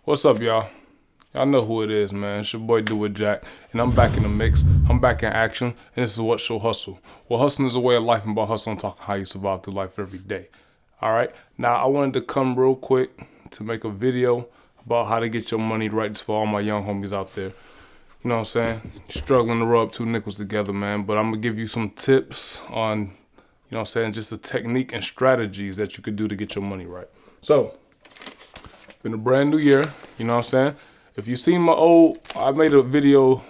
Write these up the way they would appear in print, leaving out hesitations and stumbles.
What's up, y'all? Y'all know who it is, man. It's your boy Do It Jack, and I'm back in the mix. I'm back in action, and this is What Show Hustle. Well, hustling is a way of life, and about hustling, talking how you survive through life every day. All right? Now, I wanted to come real quick to make a video about how to get your money right. Just for all my young homies out there. You know what I'm saying? Struggling to rub two nickels together, man. But I'm going to give you some tips on, you know what I'm saying, just the technique and strategies that you could do to get your money right. So, been a brand new year, you know what I'm saying? If you seen my I made a video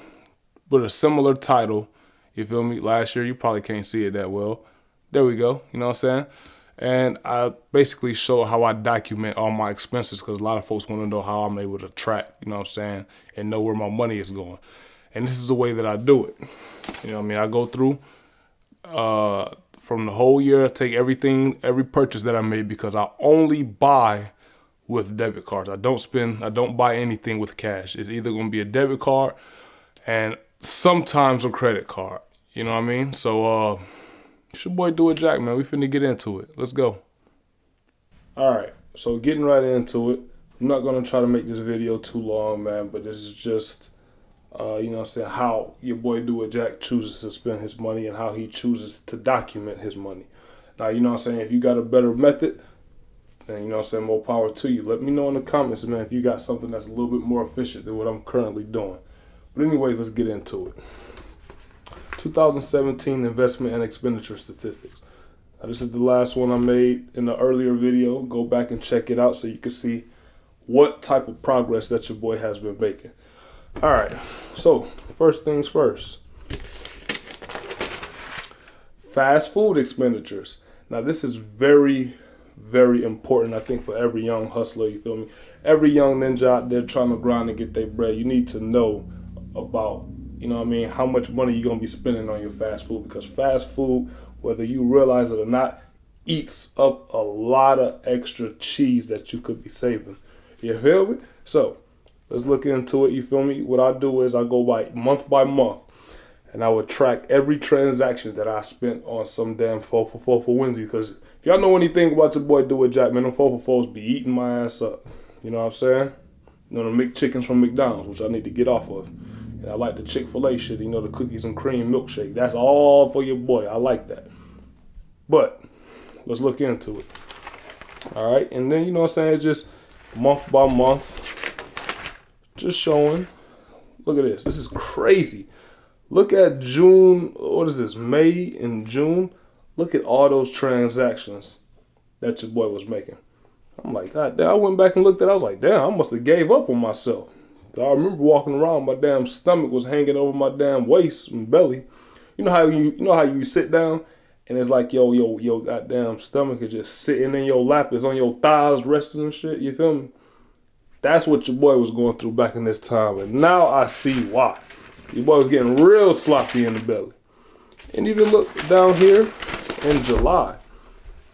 with a similar title, you feel me, last year. You probably can't see it that well. There we go, you know what I'm saying? And I basically show how I document all my expenses, because a lot of folks want to know how I'm able to track, you know what I'm saying, and know where my money is going. And this is the way that I do it. You know what I mean? I go through from the whole year, I take everything, every purchase that I made, because I only buy with debit cards. I don't buy anything with cash. It's either going to be a debit card and sometimes a credit card. You know what I mean? So, it's your boy Do It Jack, man. We finna get into it. Let's go. All right. So getting right into it. I'm not going to try to make this video too long, man, but this is just, you know what I'm saying, how your boy Do It Jack chooses to spend his money and how he chooses to document his money. Now, you know what I'm saying, if you got a better method, and you know what I'm saying, more power to you. Let me know in the comments, man, if you got something that's a little bit more efficient than what I'm currently doing. But anyways, let's get into it. 2017 investment and expenditure statistics. Now, this is the last one I made in the earlier video. Go back and check it out so you can see what type of progress that your boy has been making. All right, so first things first. Fast food expenditures. Now, this is very important, I think, for every young hustler, you feel me? Every young ninja out there trying to grind and get their bread, you need to know about, you know what I mean, how much money you're going to be spending on your fast food, because fast food, whether you realize it or not, eats up a lot of extra cheese that you could be saving. You feel me? So, let's look into it, you feel me? What I do is I go by month, and I would track every transaction that I spent on some damn 4 for Wednesday. Because if y'all know anything about your boy Do It Jack, man, them 4 for 4s be eating my ass up. You know what I'm saying? You know, the McChickens from McDonald's, which I need to get off of. And I like the Chick-fil-A shit, you know, the cookies and cream milkshake. That's all for your boy. I like that. But let's look into it. All right? And then, you know what I'm saying, just month by month, just showing. Look at this. This is crazy. Look at June, what is this, May and June? Look at all those transactions that your boy was making. I'm like, God damn, I went back and looked at it. I was like, damn, I must have gave up on myself. I remember walking around, my damn stomach was hanging over my damn waist and belly. You know how you sit down and it's like, yo, goddamn stomach is just sitting in your lap. It's on your thighs resting and shit. You feel me? That's what your boy was going through back in this time. And now I see why. Your boy was getting real sloppy in the belly. And even look down here in July.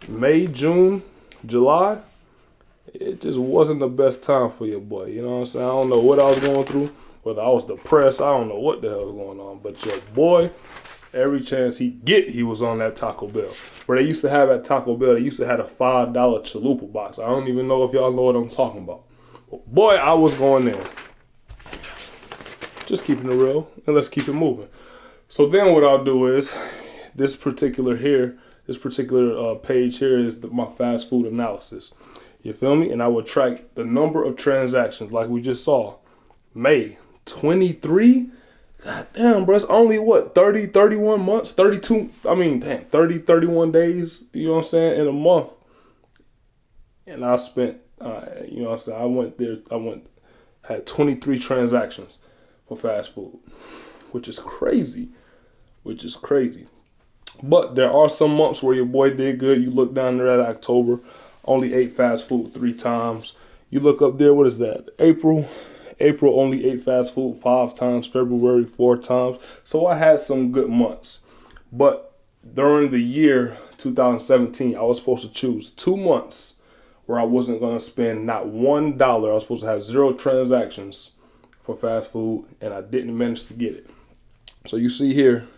May, June, July. It just wasn't the best time for your boy. You know what I'm saying? I don't know what I was going through. Whether I was depressed. I don't know what the hell was going on. But your boy, every chance he get, he was on that Taco Bell. Where they used to have at Taco Bell, they used to have a $5 chalupa box. I don't even know if y'all know what I'm talking about. But boy, I was going there. Just keeping it real, and let's keep it moving. So then what I'll do is, this particular page here is my fast food analysis. You feel me? And I would track the number of transactions like we just saw. May 23? God damn, bro. It's only, 30, 31 months? 30, 31 days, you know what I'm saying, in a month. And I spent, you know what I'm saying, had 23 transactions for fast food, which is crazy. But there are some months where your boy did good. You look down there at October, only ate fast food 3 times. You look up there, what is that? April only ate fast food 5 times. February 4 times. So I had some good months. But during the year 2017, I was supposed to choose 2 months where I wasn't going to spend not $1. I was supposed to have 0 transactions for fast food, and I didn't manage to get it. So you see here,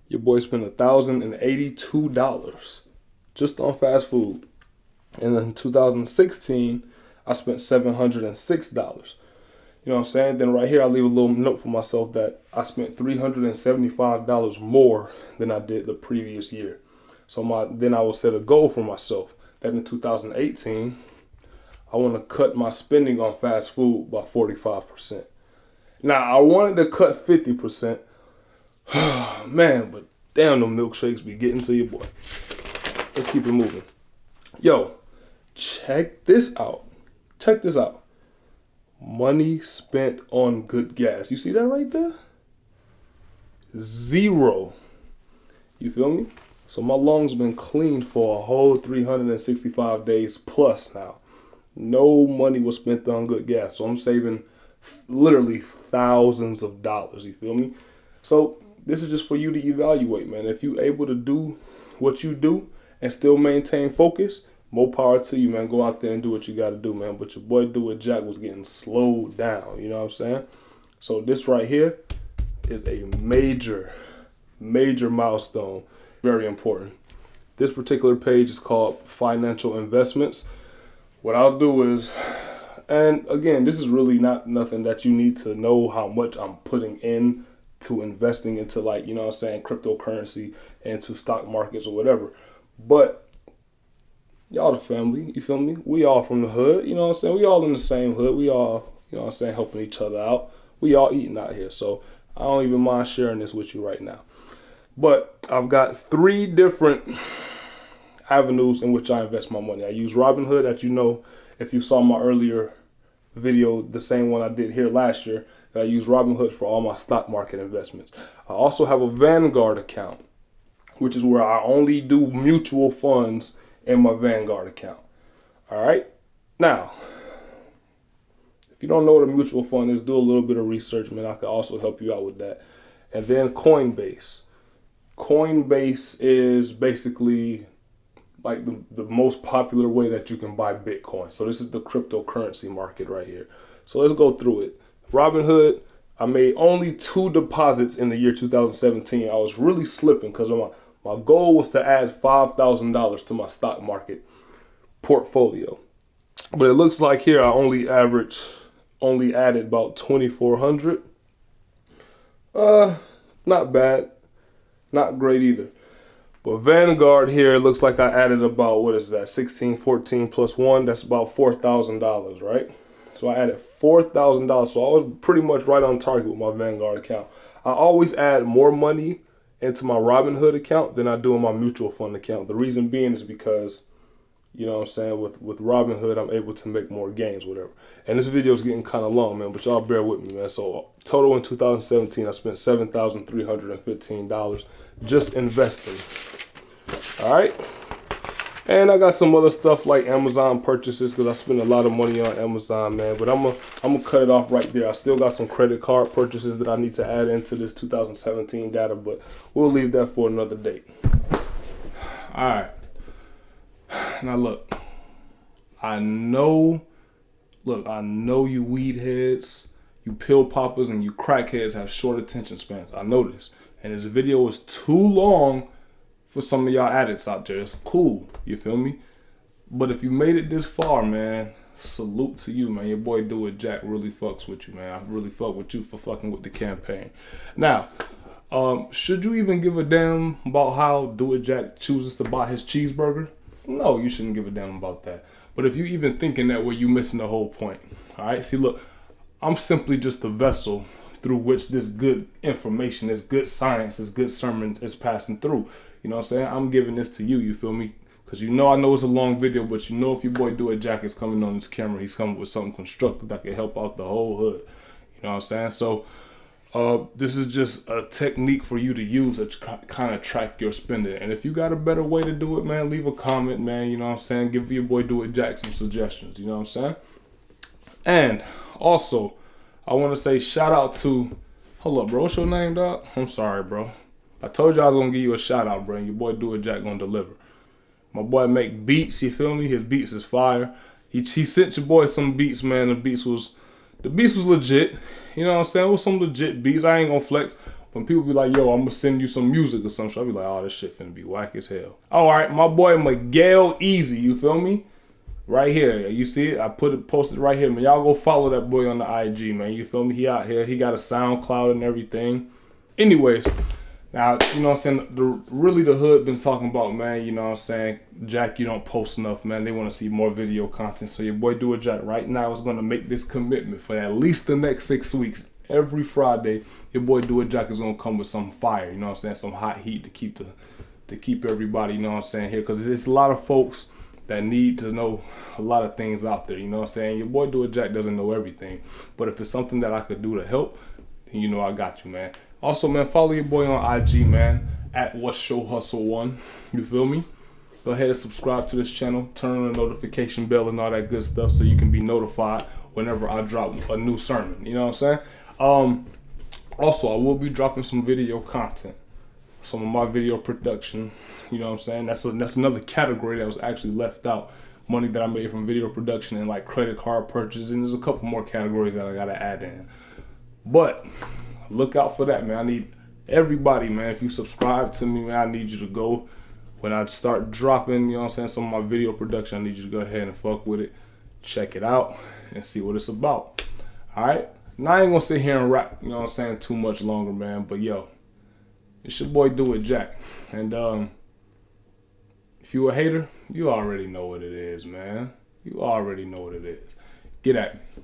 your boy spent $1,082 just on fast food. And in 2016, I spent $706. You know what I'm saying? Then right here, I leave a little note for myself that I spent $375 more than I did the previous year. So then I will set a goal for myself that in 2018, I want to cut my spending on fast food by 45%. Now, I wanted to cut 50%. Man, but damn, them milkshakes be getting to your boy. Let's keep it moving. Yo, check this out. Check this out. Money spent on good gas. You see that right there? 0. You feel me? So my lungs been cleaned for a whole 365 days plus now. No money was spent on good gas. So I'm saving literally thousands of dollars. You feel me? So this is just for you to evaluate, man. If you able to do what you do and still maintain focus, more power to you, man. Go out there and do what you got to do, man. But your boy Do It Jack was getting slowed down. You know what I'm saying? So this right here is a major milestone. Very important. This particular page is called Financial Investments. What I'll do is, and again, this is really not nothing that you need to know how much I'm putting in to investing into, like, you know what I'm saying, cryptocurrency and to stock markets or whatever. But y'all the family, you feel me? We all from the hood, you know what I'm saying? We all in the same hood. We all, you know what I'm saying, helping each other out. We all eating out here. So I don't even mind sharing this with you right now. But I've got 3 different avenues in which I invest my money. I use Robinhood, as you know, if you saw my earlier video, the same one I did here last year, I use Robinhood for all my stock market investments. I also have a Vanguard account, which is where I only do mutual funds in my Vanguard account. All right. Now, if you don't know what a mutual fund is, do a little bit of research, man. I can also help you out with that. And then Coinbase. Coinbase is basically like the most popular way that you can buy Bitcoin. So this is the cryptocurrency market right here. So let's go through it. Robinhood, I made only 2 deposits in the year 2017. I was really slipping because my goal was to add $5,000 to my stock market portfolio. But it looks like here I only added about 2,400. Not bad. Not great either. But Vanguard here, it looks like I added about, what is that, 1614 plus 1, that's about $4,000, right? So I added $4,000, so I was pretty much right on target with my Vanguard account. I always add more money into my Robinhood account than I do in my mutual fund account. The reason being is because, you know what I'm saying, with Robinhood, I'm able to make more gains, whatever. And this video is getting kind of long, man, but y'all bear with me, man. So total in 2017, I spent $7,315 just investing. All right. And I got some other stuff like Amazon purchases because I spend a lot of money on Amazon, man. But I'm gonna cut it off right there. I still got some credit card purchases that I need to add into this 2017 data, but we'll leave that for another date. All right. Now look, I know you weed heads, you pill poppers, and you crackheads have short attention spans. I know this. And this video is too long for some of y'all addicts out there. It's cool, you feel me? But if you made it this far, man, salute to you, man. Your boy Do It Jack really fucks with you, man. I really fuck with you for fucking with the campaign. Now, should you even give a damn about how Do It Jack chooses to buy his cheeseburger? No, you shouldn't give a damn about that. But if you even thinking that way, you missing the whole point. All right? See, look, I'm simply just a vessel through which this good information, this good science, this good sermon is passing through. You know what I'm saying? I'm giving this to you, you feel me? Because I know it's a long video, but you know if your boy Do It Jack is coming on this camera, he's coming with something constructive that can help out the whole hood. You know what I'm saying? So this is just a technique for you to use to kind of track your spending. And if you got a better way to do it, man, leave a comment, man. You know what I'm saying? Give your boy Do It Jack some suggestions. You know what I'm saying? And also, I want to say shout out to, hold up, bro. What's your name, dog? I'm sorry, bro. I told you I was going to give you a shout out, bro. And your boy Do It Jack going to deliver. My boy make beats, you feel me? His beats is fire. He sent your boy some beats, man. The beats was legit. You know what I'm saying? It was some legit beats. I ain't going to flex. When people be like, yo, I'm going to send you some music or something, I'll be like, oh, this shit finna be whack as hell. All right, my boy Miguel Easy, you feel me? Right here, you see it? I posted right here, man. Y'all go follow that boy on the IG, man. You feel me? He out here. He got a SoundCloud and everything. Anyways, now, you know what I'm saying? Really the hood been talking about, man, you know what I'm saying? Jack, you don't post enough, man. They want to see more video content. So your boy Do It Jack right now is going to make this commitment for at least the next 6 weeks. Every Friday, your boy Do It Jack is going to come with some fire, you know what I'm saying? Some hot heat to keep everybody, you know what I'm saying, here. Because there's a lot of folks that need to know a lot of things out there, you know what I'm saying? Your boy Do It Jack doesn't know everything. But if it's something that I could do to help, you know I got you, man. Also, man, follow your boy on IG, man, at What's Show Hustle 1. You feel me? Go ahead and subscribe to this channel, turn on the notification bell and all that good stuff so you can be notified whenever I drop a new sermon. You know what I'm saying? Also, I will be dropping some video content, some of my video production. You know what I'm saying? That's another category that was actually left out. Money that I made from video production and like credit card purchases, and there's a couple more categories that I gotta add in. But look out for that, man. I need everybody, man. If you subscribe to me, man, I need you to go. When I start dropping, you know what I'm saying, some of my video production, I need you to go ahead and fuck with it. Check it out and see what it's about. All right? Now, I ain't gonna sit here and rap, you know what I'm saying, too much longer, man. But, yo, it's your boy Do It Jack. And if you a hater, you already know what it is, man. You already know what it is. Get at me.